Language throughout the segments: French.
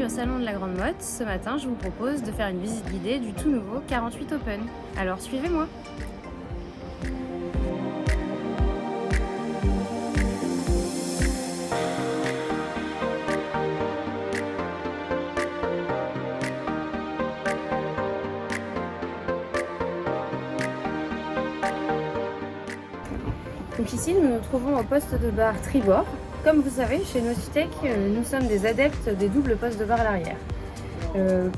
bienvenue au Salon de la Grande Motte. Ce matin, je vous propose de faire une visite guidée du tout nouveau 48 Open. Alors suivez-moi. Donc ici, nous nous trouvons au poste de barre tribord. Comme vous savez, chez Nautitech, nous sommes des adeptes des doubles postes de barre à l'arrière.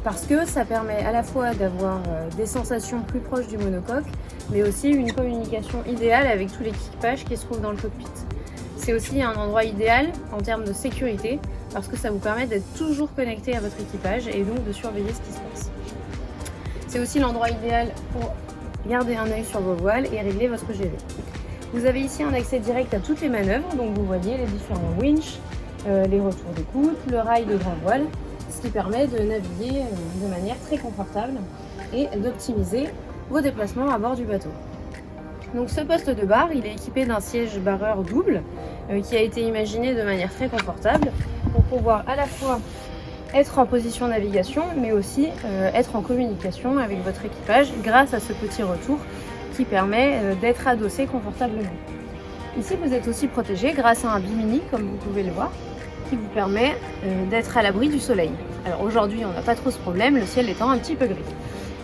Parce que ça permet à la fois d'avoir des sensations plus proches du monocoque, mais aussi une communication idéale avec tout l'équipage qui se trouve dans le cockpit. C'est aussi un endroit idéal en termes de sécurité, parce que ça vous permet d'être toujours connecté à votre équipage et donc de surveiller ce qui se passe. C'est aussi l'endroit idéal pour garder un œil sur vos voiles et régler votre GV. Vous avez ici un accès direct à toutes les manœuvres, donc vous voyez les différents winches, les retours d'écoute, le rail de grand voile, ce qui permet de naviguer de manière très confortable et d'optimiser vos déplacements à bord du bateau. Donc ce poste de barre, il est équipé d'un siège barreur double qui a été imaginé de manière très confortable pour pouvoir à la fois être en position navigation, mais aussi être en communication avec votre équipage grâce à ce petit retour qui permet d'être adossé confortablement. Ici, vous êtes aussi protégé grâce à un bimini, comme vous pouvez le voir, qui vous permet d'être à l'abri du soleil. Alors aujourd'hui, on n'a pas trop ce problème, le ciel étant un petit peu gris.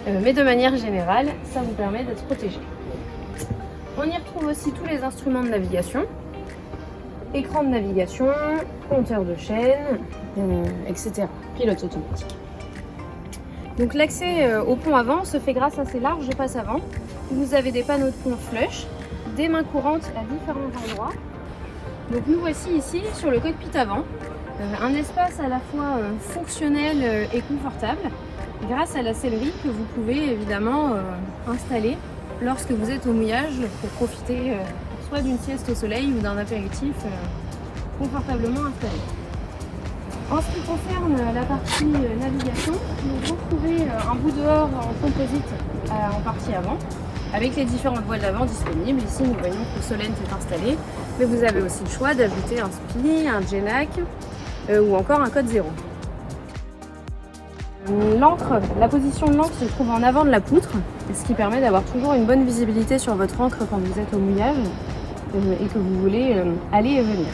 Mais de manière générale, ça vous permet d'être protégé. On y retrouve aussi tous les instruments de navigation, écran de navigation, compteur de chaîne, etc. Pilote automatique. Donc l'accès au pont avant se fait grâce à ces larges passes avant. Vous avez des panneaux de pont flush, des mains courantes à différents endroits. Donc nous voici ici sur le cockpit avant, un espace à la fois fonctionnel et confortable grâce à la sellerie que vous pouvez évidemment installer lorsque vous êtes au mouillage pour profiter soit d'une sieste au soleil ou d'un apéritif confortablement installé. En ce qui concerne la partie navigation, vous retrouvez un bout dehors en composite en partie avant, avec les différentes voiles d'avant disponibles. Ici, nous voyons que le Solent est installé, mais vous avez aussi le choix d'ajouter un SPI, un GENAC ou encore un code 0. L'ancre, la position de l'ancre se trouve en avant de la poutre, ce qui permet d'avoir toujours une bonne visibilité sur votre ancre quand vous êtes au mouillage et que vous voulez aller et venir.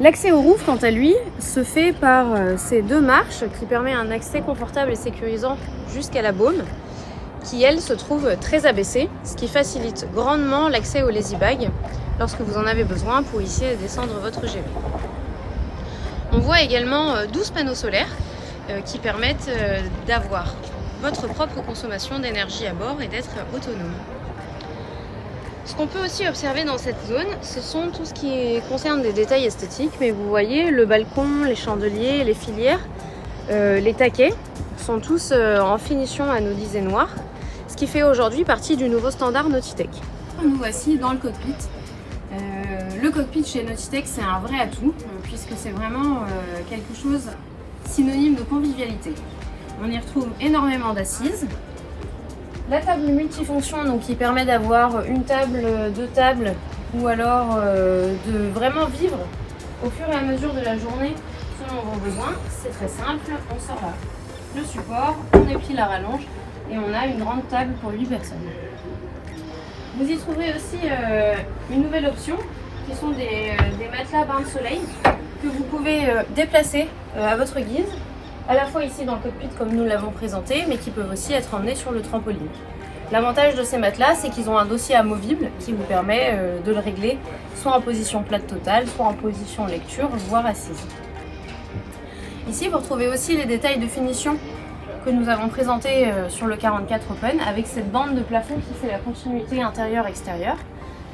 L'accès au roof, quant à lui, se fait par ces deux marches qui permettent un accès confortable et sécurisant jusqu'à la baume, qui elle se trouve très abaissée, ce qui facilite grandement l'accès au lazy bag lorsque vous en avez besoin pour hisser et descendre votre GV. On voit également 12 panneaux solaires qui permettent d'avoir votre propre consommation d'énergie à bord et d'être autonome. Ce qu'on peut aussi observer dans cette zone, ce sont tout ce qui concerne des détails esthétiques, mais vous voyez le balcon, les chandeliers, les filières, les taquets sont tous en finition anodisée noire, ce qui fait aujourd'hui partie du nouveau standard Nautitech. Nous voici dans le cockpit. Le cockpit chez Nautitech, c'est un vrai atout, puisque c'est vraiment quelque chose synonyme de convivialité. On y retrouve énormément d'assises. La table multifonction, donc, qui permet d'avoir une table, deux tables, ou alors de vraiment vivre au fur et à mesure de la journée selon vos besoins. C'est très simple, on sort le support, on éplie la rallonge et on a une grande table pour 8 personnes. Vous y trouverez aussi une nouvelle option qui sont des matelas bain de soleil que vous pouvez déplacer à votre guise, à la fois ici dans le cockpit comme nous l'avons présenté, mais qui peuvent aussi être emmenés sur le trampoline. L'avantage de ces matelas, c'est qu'ils ont un dossier amovible qui vous permet de le régler soit en position plate totale, soit en position lecture, voire assise. Ici, vous retrouvez aussi les détails de finition que nous avons présentés sur le 44 Open, avec cette bande de plafond qui fait la continuité intérieure-extérieure,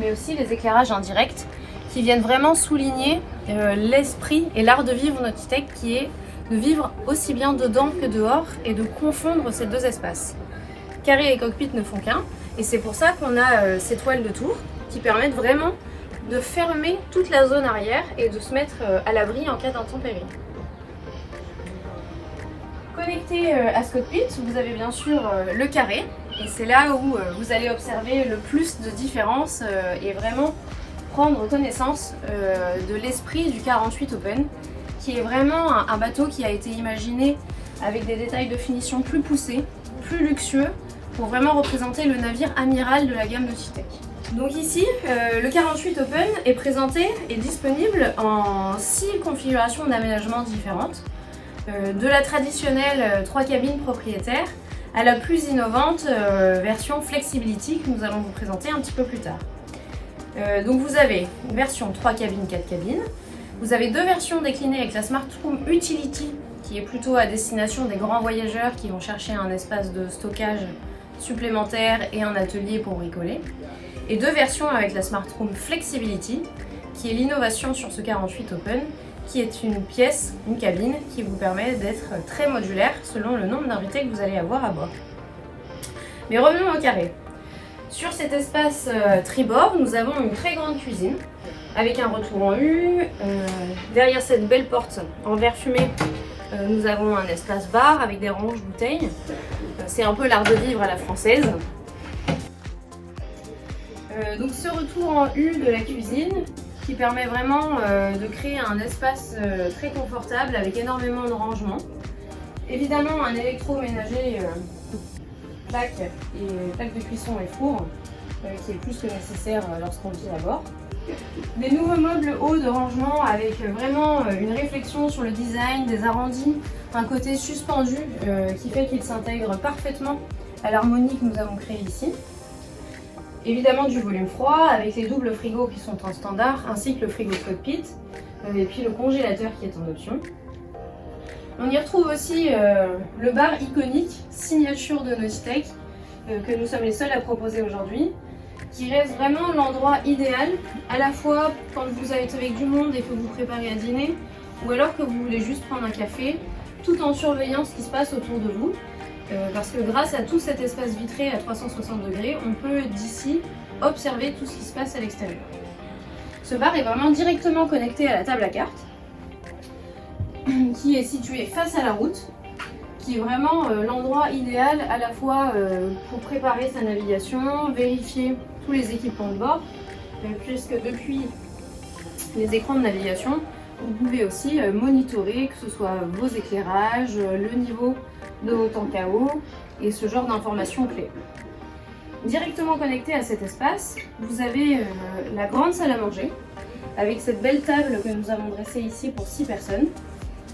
mais aussi les éclairages indirects qui viennent vraiment souligner l'esprit et l'art de vivre Nautitech, qui est de vivre aussi bien dedans que dehors et de confondre ces deux espaces. Carré et cockpit ne font qu'un, et c'est pour ça qu'on a ces toiles de tour qui permettent vraiment de fermer toute la zone arrière et de se mettre à l'abri en cas d'intempérie. Connecté à ce cockpit, vous avez bien sûr le carré, et c'est là où vous allez observer le plus de différences et vraiment prendre connaissance de l'esprit du 48 Open, qui est vraiment un bateau qui a été imaginé avec des détails de finition plus poussés, plus luxueux, pour vraiment représenter le navire amiral de la gamme Nautitech. Donc ici, le 48 Open est présenté et disponible en 6 configurations d'aménagement différentes, de la traditionnelle 3 cabines propriétaires à la plus innovante version Flexibility que nous allons vous présenter un petit peu plus tard. Donc vous avez une version 3 cabines, 4 cabines, vous avez 2 versions déclinées avec la Smart Room Utility qui est plutôt à destination des grands voyageurs qui vont chercher un espace de stockage supplémentaire et un atelier pour bricoler. Et 2 versions avec la Smart Room Flexibility, qui est l'innovation sur ce 48 Open, qui est une pièce, une cabine, qui vous permet d'être très modulaire selon le nombre d'invités que vous allez avoir à bord. Mais revenons au carré. Sur cet espace tribord, nous avons une très grande cuisine, avec un retour en U. Derrière cette belle porte en verre fumé, nous avons un espace bar avec des ranges bouteilles. C'est un peu l'art de vivre à la française. Donc ce retour en U de la cuisine qui permet vraiment de créer un espace très confortable avec énormément de rangement. Évidemment un électroménager plaque de cuisson et four qui est plus que nécessaire lorsqu'on vit à bord. Des nouveaux meubles hauts de rangement avec vraiment une réflexion sur le design, des arrondis, un côté suspendu qui fait qu'ils s'intègrent parfaitement à l'harmonie que nous avons créée ici. Évidemment du volume froid avec les doubles frigos qui sont en standard ainsi que le frigo cockpit et puis le congélateur qui est en option. On y retrouve aussi le bar iconique, signature de Nautitech, que nous sommes les seuls à proposer aujourd'hui, qui reste vraiment l'endroit idéal, à la fois quand vous êtes avec du monde et que vous préparez à dîner, ou alors que vous voulez juste prendre un café, tout en surveillant ce qui se passe autour de vous. Parce que grâce à tout cet espace vitré à 360 degrés, on peut d'ici observer tout ce qui se passe à l'extérieur. Ce bar est vraiment directement connecté à la table à cartes, qui est située face à la route, qui est vraiment l'endroit idéal à la fois pour préparer sa navigation, vérifier tous les équipements de bord, puisque depuis les écrans de navigation, vous pouvez aussi monitorer que ce soit vos éclairages, le niveau de vos tanks à eau et ce genre d'informations clés. Directement connecté à cet espace, vous avez la grande salle à manger avec cette belle table que nous avons dressée ici pour 6 personnes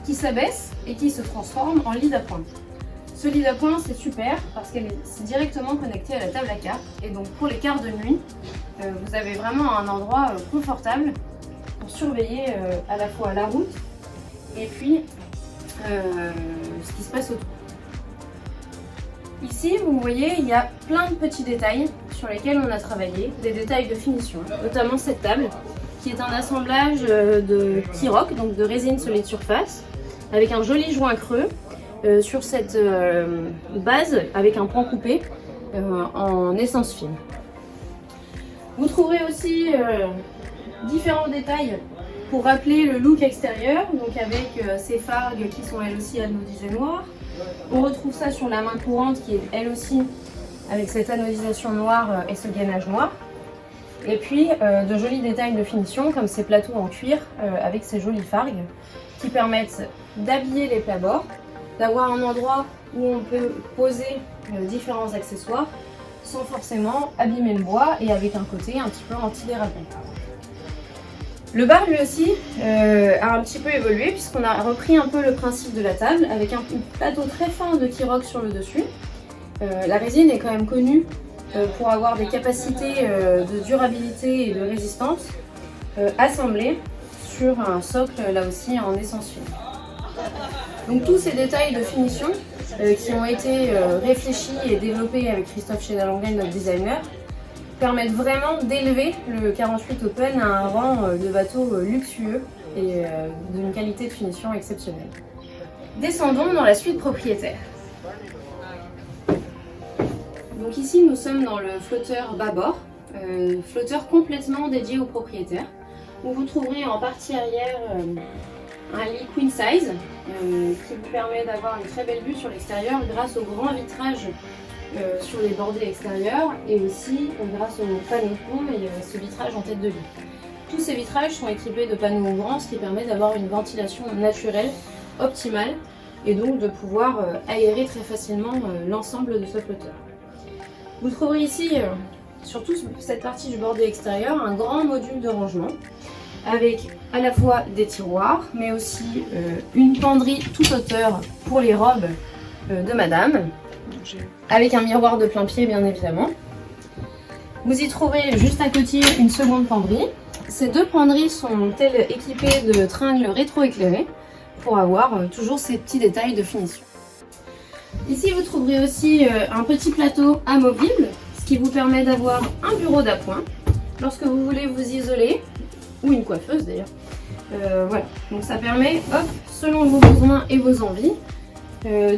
qui s'abaisse et qui se transforme en lit d'appoint. Ce lit d'appoint c'est super parce qu'elle est directement connectée à la table à cartes et donc pour les quarts de nuit, vous avez vraiment un endroit confortable pour surveiller à la fois la route et puis ce qui se passe autour. Ici, vous voyez, il y a plein de petits détails sur lesquels on a travaillé, des détails de finition, notamment cette table qui est un assemblage de T-Rock, donc de résine solide surface, avec un joli joint creux sur cette base avec un pan coupé en essence fine. Vous trouverez aussi différents détails pour rappeler le look extérieur, donc avec ces fargues qui sont elles aussi anodisées noires. On retrouve ça sur la main courante qui est elle aussi avec cette anodisation noire et ce gainage noir. Et puis de jolis détails de finition comme ces plateaux en cuir avec ces jolies fargues qui permettent d'habiller les plabords, d'avoir un endroit où on peut poser différents accessoires sans forcément abîmer le bois et avec un côté un petit peu anti-dérapant. Le bar lui aussi a un petit peu évolué puisqu'on a repris un peu le principe de la table avec un plateau très fin de T-Rock sur le dessus. La résine est quand même connue pour avoir des capacités de durabilité et de résistance assemblées sur un socle là aussi en essence fine. Donc tous ces détails de finition qui ont été réfléchis et développés avec Christophe Chédalongen, notre designer, permettent vraiment d'élever le 48 Open à un rang de bateau luxueux et d'une qualité de finition exceptionnelle. Descendons dans la suite propriétaire. Donc ici nous sommes dans le flotteur bâbord, flotteur complètement dédié aux propriétaires, où vous trouverez en partie arrière un lit queen size qui vous permet d'avoir une très belle vue sur l'extérieur grâce au grand vitrage sur les bordées extérieures et aussi grâce au panneau de pont et ce vitrage en tête de lit. Tous ces vitrages sont équipés de panneaux ouvrants, ce qui permet d'avoir une ventilation naturelle optimale et donc de pouvoir aérer très facilement l'ensemble de ce flotteur. Vous trouverez ici, sur toute cette partie du bordé extérieur, un grand module de rangement avec à la fois des tiroirs, mais aussi une penderie toute hauteur pour les robes de madame, avec un miroir de plein pied bien évidemment. Vous y trouverez juste à côté une seconde penderie. Ces deux penderies sont-elles équipées de tringles rétroéclairés pour avoir toujours ces petits détails de finition. Ici vous trouverez aussi un petit plateau amovible, ce qui vous permet d'avoir un bureau d'appoint lorsque vous voulez vous isoler, ou une coiffeuse d'ailleurs. Voilà, donc ça permet, hop, selon vos besoins et vos envies,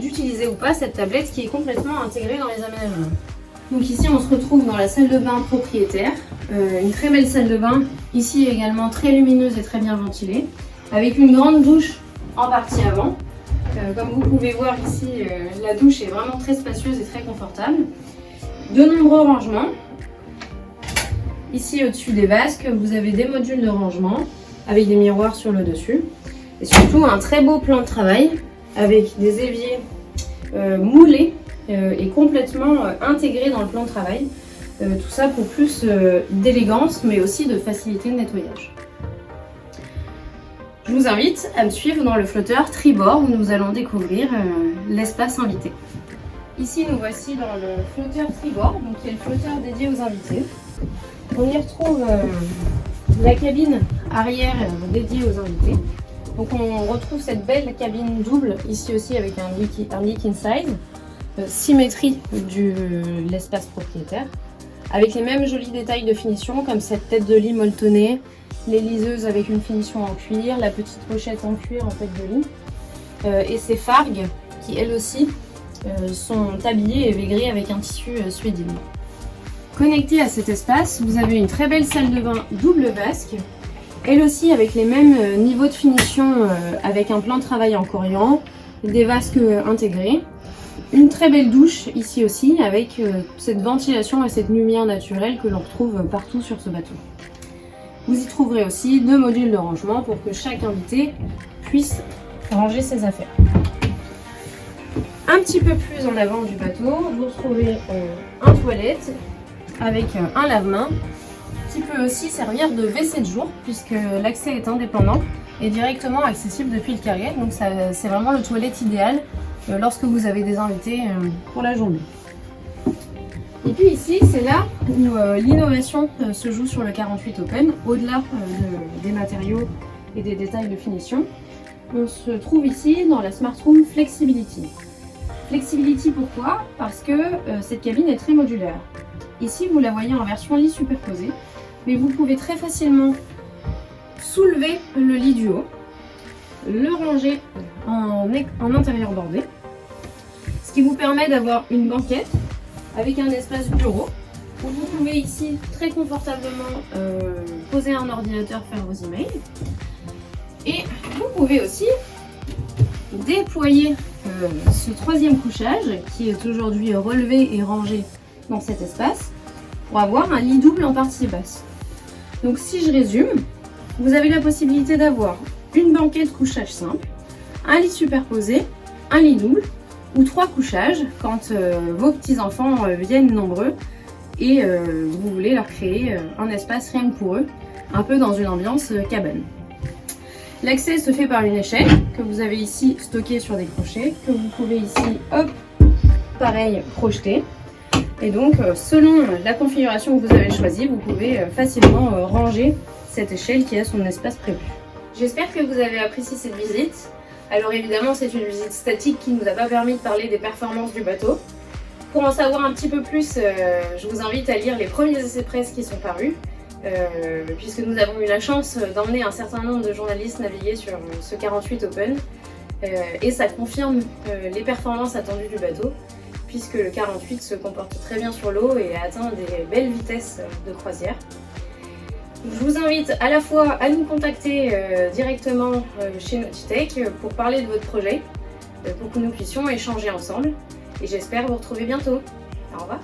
d'utiliser ou pas cette tablette qui est complètement intégrée dans les aménagements. Donc ici on se retrouve dans la salle de bain propriétaire, une très belle salle de bain, ici également très lumineuse et très bien ventilée, avec une grande douche en partie avant. Comme vous pouvez voir ici, la douche est vraiment très spacieuse et très confortable. De nombreux rangements. Ici au-dessus des vasques, vous avez des modules de rangement avec des miroirs sur le dessus. Et surtout un très beau plan de travail avec des éviers moulés et complètement intégrés dans le plan de travail. Tout ça pour plus d'élégance mais aussi de facilité de nettoyage. Je vous invite à me suivre dans le flotteur tribord où nous allons découvrir l'espace invité. Ici nous voici dans le flotteur tribord, donc qui est le flotteur dédié aux invités. On y retrouve la cabine arrière dédiée aux invités. Donc on retrouve cette belle cabine double ici aussi avec un leak inside, symétrie de l'espace propriétaire, avec les mêmes jolis détails de finition comme cette tête de lit molletonnée, les liseuses avec une finition en cuir, la petite pochette en cuir en tête de lit, et ces fargues qui elles aussi sont habillées et vaigrées avec un tissu suédine. Connecté à cet espace, vous avez une très belle salle de bain double vasque, elle aussi avec les mêmes niveaux de finition avec un plan de travail en corian, des vasques intégrés, une très belle douche ici aussi avec cette ventilation et cette lumière naturelle que l'on retrouve partout sur ce bateau. Vous y trouverez aussi deux modules de rangement pour que chaque invité puisse ranger ses affaires. Un petit peu plus en avant du bateau, vous retrouvez un toilette avec un lave-main qui peut aussi servir de WC de jour puisque l'accès est indépendant et directement accessible depuis le carrière. Donc c'est vraiment le toilette idéal lorsque vous avez des invités pour la journée. Et puis ici, c'est là où l'innovation se joue sur le 48 Open, au-delà des matériaux et des détails de finition. On se trouve ici dans la Smart Room Flexibility. Flexibility pourquoi? Parce que cette cabine est très modulaire. Ici, vous la voyez en version lit superposé, mais vous pouvez très facilement soulever le lit du haut, le ranger en intérieur bordé, ce qui vous permet d'avoir une banquette avec un espace bureau où vous pouvez ici très confortablement poser un ordinateur, faire vos emails. Et vous pouvez aussi déployer ce troisième couchage qui est aujourd'hui relevé et rangé dans cet espace pour avoir un lit double en partie basse. Donc si je résume, vous avez la possibilité d'avoir une banquette couchage simple, un lit superposé, un lit double ou trois couchages quand vos petits-enfants viennent nombreux et vous voulez leur créer un espace rien que pour eux, un peu dans une ambiance cabane. L'accès se fait par une échelle que vous avez ici stockée sur des crochets, que vous pouvez ici, hop, pareil, projeter. Et donc, selon la configuration que vous avez choisie, vous pouvez facilement ranger cette échelle qui a son espace prévu. J'espère que vous avez apprécié cette visite. Alors évidemment, c'est une visite statique qui ne nous a pas permis de parler des performances du bateau. Pour en savoir un petit peu plus, je vous invite à lire les premiers essais de presse qui sont parus, puisque nous avons eu la chance d'emmener un certain nombre de journalistes naviguer sur ce 48 Open, et ça confirme les performances attendues du bateau, puisque le 48 se comporte très bien sur l'eau et atteint des belles vitesses de croisière. Je vous invite à la fois à nous contacter directement chez Nautitech pour parler de votre projet, pour que nous puissions échanger ensemble. Et j'espère vous retrouver bientôt. Au revoir.